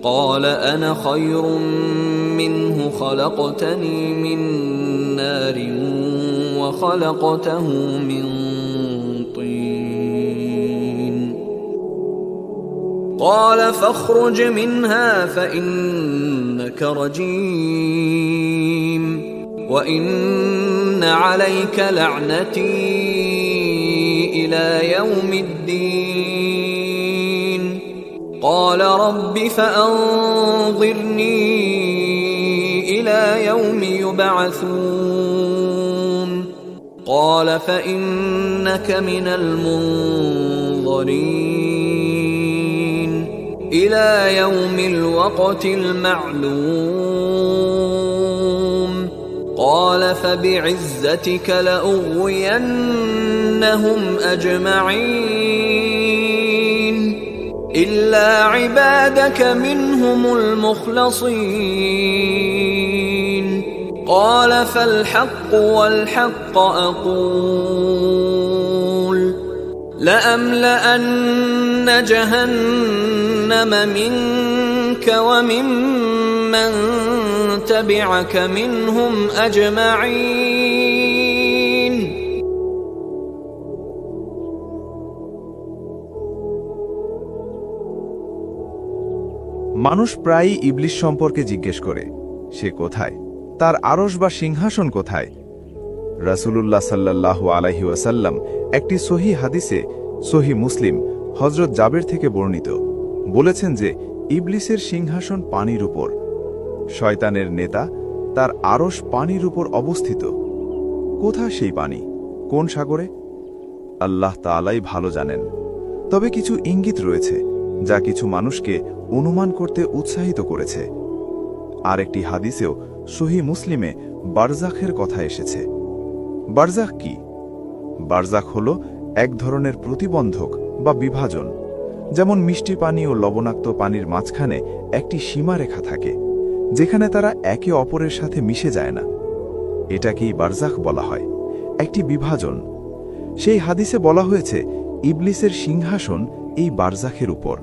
قال أنا خير منه خلقتني من نار وخلقته من طين قال فاخرج منها فإنك رجيم وإن عليك لعنتي إلى يوم الدين قال رب فأنظرني إلى يوم يبعثون قال فإنك من المنظرين إلى يوم الوقت المعلوم قال فبعزتك لأغوينهم أجمعين إلا عبادك منهم المخلصين قال فالحق والحق أقول لأملأن جهنم منك وممن تبعك منهم أجمعين মানুষ প্রায়ই ইবলিস সম্পর্কে জিজ্ঞেস করে, সে কোথায়, তার আরশ বা সিংহাসন কোথায়? রাসূলুল্লাহ সাল্লাল্লাহু আলাইহি ওয়াসাল্লাম একটি সহিহ হাদিসে, সহিহ মুসলিম, হযরত জাবের থেকে বর্ণিত, বলেছেন যে ইবলিসের সিংহাসন পানির উপর, শয়তানের নেতা তার আরশ পানির উপর অবস্থিত। কোথা সেই পানি, কোন সাগরে? আল্লাহ তাআলাই ভালো জানেন। তবে কিছু ইঙ্গিত রয়েছে যা কিছু মানুষকে অনুমান করতে উৎসাহিত করেছে। আর একটি হাদিসেও সহিহ মুসলিমে বারজাখের কথা এসেছে। বারজাখ কি? বারজাখ হল এক ধরনের প্রতিবন্ধক বা বিভাজন, যেমন মিষ্টি পানি ও লবণাক্ত পানির মাঝখানে একটি সীমারেখা থাকে, যেখানে তারা একে অপরের সাথে মিশে যায় না। এটাকেই বারজাখ বলা হয়, একটি বিভাজন। সেই হাদিসে বলা হয়েছে ইবলিসের সিংহাসন এই বারজাখের উপর,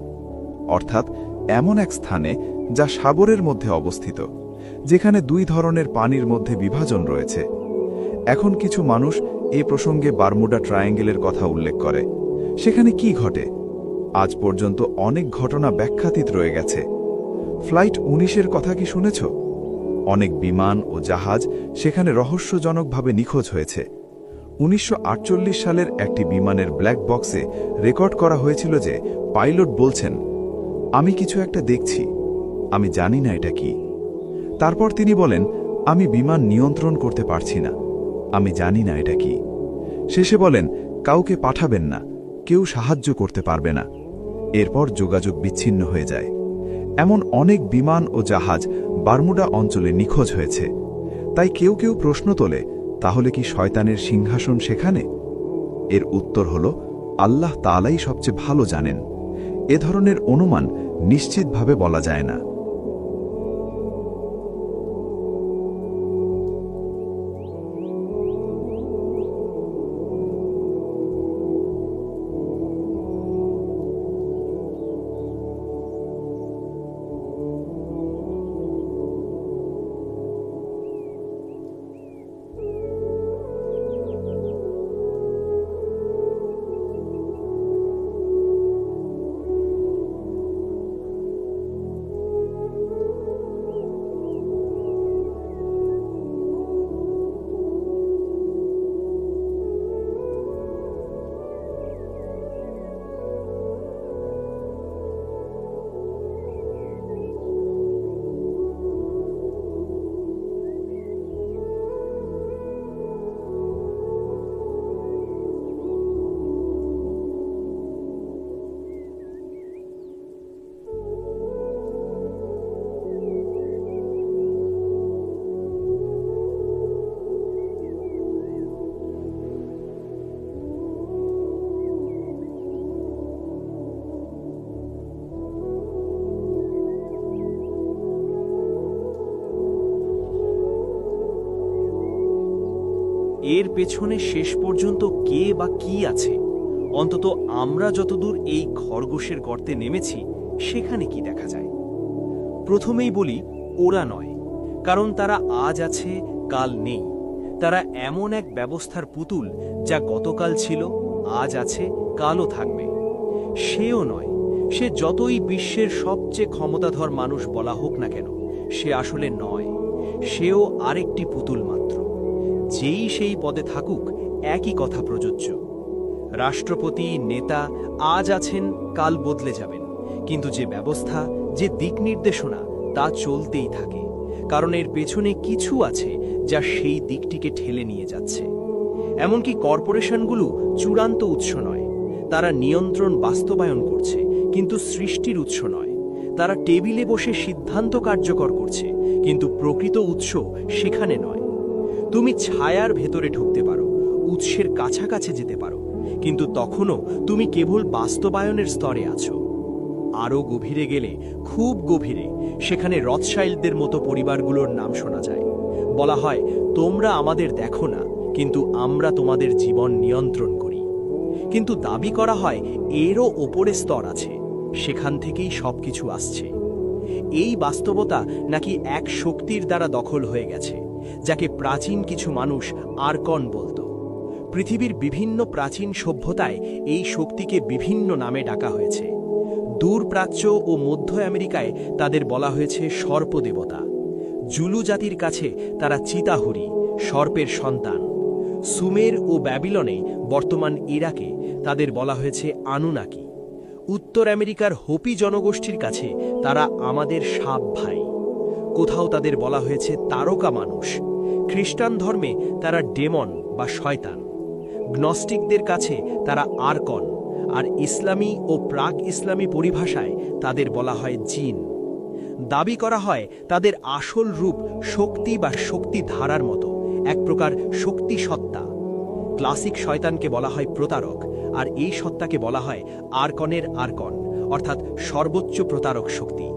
অর্থাৎ এমন এক স্থানে যা সাগরের মধ্যে অবস্থিত, যেখানে দুই ধরনের পানির মধ্যে বিভাজন রয়েছে। এখন কিছু মানুষ এই প্রসঙ্গে বারমুডা ট্রায়াঙ্গেলের কথা উল্লেখ করে। সেখানে কি ঘটে? আজ পর্যন্ত অনেক ঘটনা ব্যাখ্যাতীত রয়ে গেছে। ফ্লাইট ১৯-এর কথা কি শুনেছ? অনেক বিমান ও জাহাজ সেখানে রহস্যজনকভাবে নিখোঁজ হয়েছে। ১৯৪৮ সালের একটি বিমানের ব্ল্যাক বক্সে রেকর্ড করা হয়েছিল যে পাইলট বলছেন, আমি কিছু একটা দেখছি, আমি জানি না এটা কি। তারপর তিনি বলেন, আমি বিমান নিয়ন্ত্রণ করতে পারছি না, আমি জানি না এটা কি। শেষে বলেন, কাউকে পাঠাবেন না, কেউ সাহায্য করতে পারবে না। এরপর যোগাযোগ বিচ্ছিন্ন হয়ে যায়। এমন অনেক বিমান ও জাহাজ বারমুডা অঞ্চলে নিখোঁজ হয়েছে। তাই কেউ কেউ প্রশ্ন তোলে, তাহলে কি শয়তানের সিংহাসন সেখানে? এর উত্তর হল, আল্লাহ তাআলাই সবচেয়ে ভালো জানেন। এ ধরনের অনুমান নিশ্চিতভাবে বলা যায় না। এর পেছনে শেষ পর্যন্ত কে বা কি আছে? অন্তত আমরা যতদূর এই খরগোশের গর্তে নেমেছি সেখানে কি দেখা যায়? প্রথমেই বলি ওরা নয়, কারণ তারা আজ আছে কাল নেই। তারা এমন এক ব্যবস্থার পুতুল যা গতকাল ছিল, আজ আছে, কালও থাকবে। সেও নয়, সে যতই বিশ্বের সবচেয়ে ক্ষমতাধর মানুষ বলা হোক না কেন, সে আসলে নয়। সেও আরেকটি পুতুল মাত্র। যেই সেই পদে থাকুক, একই কথা প্রযোজ্য। রাষ্ট্রপতি, নেতা আজ আছেন, কাল বদলে যাবেন, কিন্তু যে ব্যবস্থা, যে দিক নির্দেশনা, তা চলতেই থাকে, কারণ এর পেছনে কিছু আছে যা সেই দিকটিকে ঠেলে নিয়ে যাচ্ছে। এমনকি কর্পোরেশনগুলো চূড়ান্ত উৎস নয়, তারা নিয়ন্ত্রণ বাস্তবায়ন করছে, কিন্তু সৃষ্টির উৎস নয়। তারা টেবিলে বসে সিদ্ধান্ত কার্যকর করছে, কিন্তু প্রকৃত উৎস সেখানে নয়। তুমি ছায়ার ভেতরে ঢুকতে পারো, উৎসের কাছাকাছি যেতে পারো, কিন্তু তখনও তুমি কেবল বাস্তবায়নের স্তরে আছো। আরও গভীরে গেলে, খুব গভীরে, সেখানে রথশাইল্ডদের মতো পরিবারগুলোর নাম শোনা যায়। বলা হয়, তোমরা আমাদের দেখো না, কিন্তু আমরা তোমাদের জীবন নিয়ন্ত্রণ করি। কিন্তু দাবি করা হয় এরও ওপরে স্তর আছে, সেখান থেকেই সবকিছু আসছে। এই বাস্তবতা নাকি এক শক্তির দ্বারা দখল হয়ে গেছে, যাকে প্রাচীন কিছু মানুষ আর্কন বলতো। পৃথিবীর বিভিন্ন প্রাচীন সভ্যতায় এই শক্তিকে বিভিন্ন নামে ডাকা হয়েছে। দূর প্রাচ্য ও মধ্য আমেরিকায় তাদের বলা হয়েছে সর্পদেবতা। জুলু জাতির কাছে তারা চিতাহুরি, সর্পের সন্তান। সুমের ও ব্যাবিলনে, বর্তমান ইরাকে, তাদের বলা হয়েছে আনুনাকি। উত্তর আমেরিকার হোপি জনগোষ্ঠীর কাছে তারা আমাদের সাপ ভাই। কোথাও তাদের বলা হয়েছে তারকা মানুষ। খ্রিস্টান ধর্মে তারা ডেমন বা শয়তান। গ্নস্টিকদের কাছে তারা আর্কন, আর ইসলামী ও প্রাক ইসলামী পরিভাষায় তাদের বলা হয় জিন। দাবি করা হয় তাদের আসল রূপ শক্তি বা শক্তি ধারার মতো, এক প্রকার শক্তি সত্তা। ক্লাসিক শয়তানকে বলা হয় প্রতারক, আর এই সত্তাকে বলা হয় আর্কনের আর্কন, অর্থাৎ সর্বোচ্চ প্রতারক শক্তি।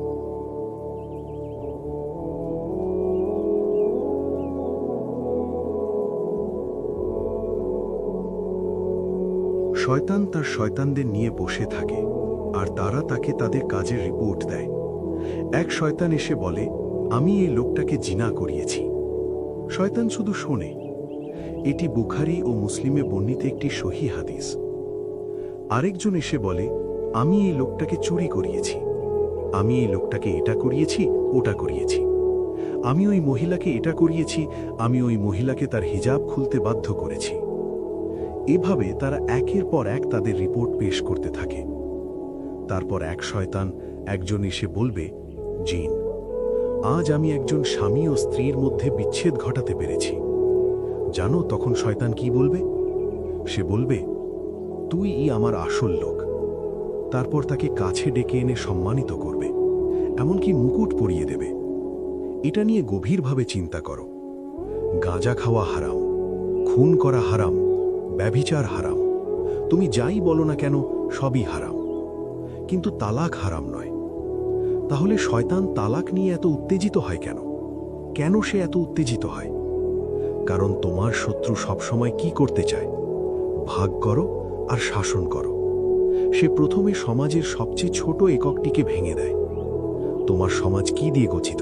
শয়তান তার শয়তানদের নিয়ে বসে থাকে, আর তারা তাকে তাদের কাজের রিপোর্ট দেয়। এক শয়তান এসে বলে, আমি এই লোকটাকে জিনা করিয়েছি। শয়তান শুধু শোনে। এটি বুখারী ও মুসলিমে বর্ণিত একটি সহি হাদিস। আরেকজন এসে বলে, আমি এই লোকটাকে চুরি করিয়েছি, আমি এই লোকটাকে এটা করিয়েছি, ওটা করিয়েছি, আমি ওই মহিলাকে এটা করিয়েছি, আমি ওই মহিলাকে তার হিজাব খুলতে বাধ্য করেছি। এভাবে তারা একের পর এক তাদের রিপোর্ট পেশ করতে থাকে। তারপর এক শয়তান একজন এসে বলবে, জিন, আজ আমি একজন স্বামী ও স্ত্রীর মধ্যে বিচ্ছেদ ঘটাতে পেরেছি। জানো তখন শয়তান কি বলবে? সে বলবে, তুই আমার আসল লোক। তারপর তাকে কাছে ডেকে এনে সম্মানিত করবে, এমনকি মুকুট পরিয়ে দেবে। এটা নিয়ে গভীরভাবে চিন্তা করো। গাঁজা খাওয়া হারাম, খুন করা হারাম, ব্যভিচার হারাম, তুমি যাই বলো না কেন সবই হারাম, কিন্তু তালাক হারাম নয়। তাহলে শয়তান তালাক নিয়ে এত উত্তেজিত হয় কেন? কেন সে এত উত্তেজিত হয়? কারণ তোমার শত্রু সবসময় কি করতে চায়? ভাগ করো আর শাসন করো। সে প্রথমে সমাজের সবচেয়ে ছোট এককটিকে ভেঙে দেয়। তোমার সমাজ কি দিয়ে গঠিত?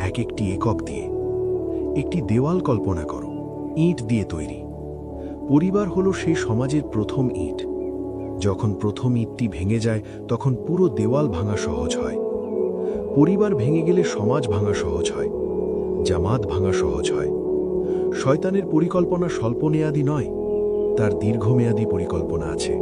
এক একটি একক দিয়ে। একটি দেওয়াল কল্পনা করো, ইট দিয়ে তৈরি। পরিবার হলো সেই সমাজের প্রথম ইট। যখন প্রথম ইটটি ভেঙে যায়, তখন পুরো দেওয়াল ভাঙা সহজ হয়। পরিবার ভেঙে গেলে সমাজ ভাঙা সহজ হয়, জামাত ভাঙা সহজ হয়। শয়তানের পরিকল্পনা স্বল্পমেয়াদী নয়, তার দীর্ঘমেয়াদী পরিকল্পনা আছে।